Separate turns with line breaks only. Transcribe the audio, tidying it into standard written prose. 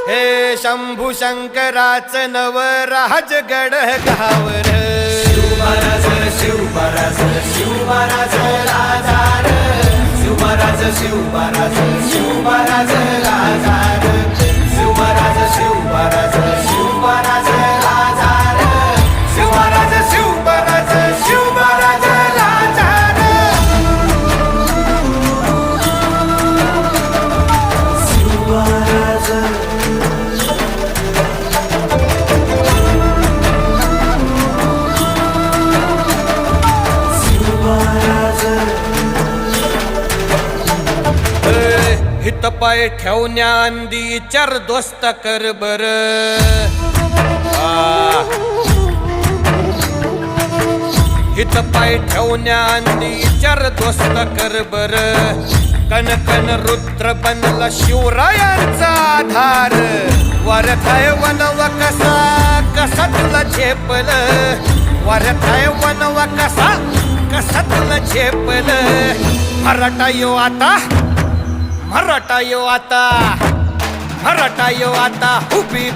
हे शंभू शंकराचं नवराज गड गावर
शिवमहाराज शिवमहाराज शिवमहाराज राजार शिवमहाराज शिवमहाराज शिवमहाराज राजार शिवमहाराज शिवमहाराज शिवमहाराज राजार शिवमहाराज शिवमहाराज शिवमहाराज राजार शिवमहाराज
हित पाय ठेवण्या अंदी चार दोस्त कर बर हित पाय ठेवण्या अंदी चार दोस्त कर बर कन कन रुद्र बनला शिवरायांचा आधार वरथाय वनव कसा कसा तुला झेपल वरथाय वनव कसा कसा तुला झेपल मराठा यो आता मराठा यो आता मराठा यो आता उभी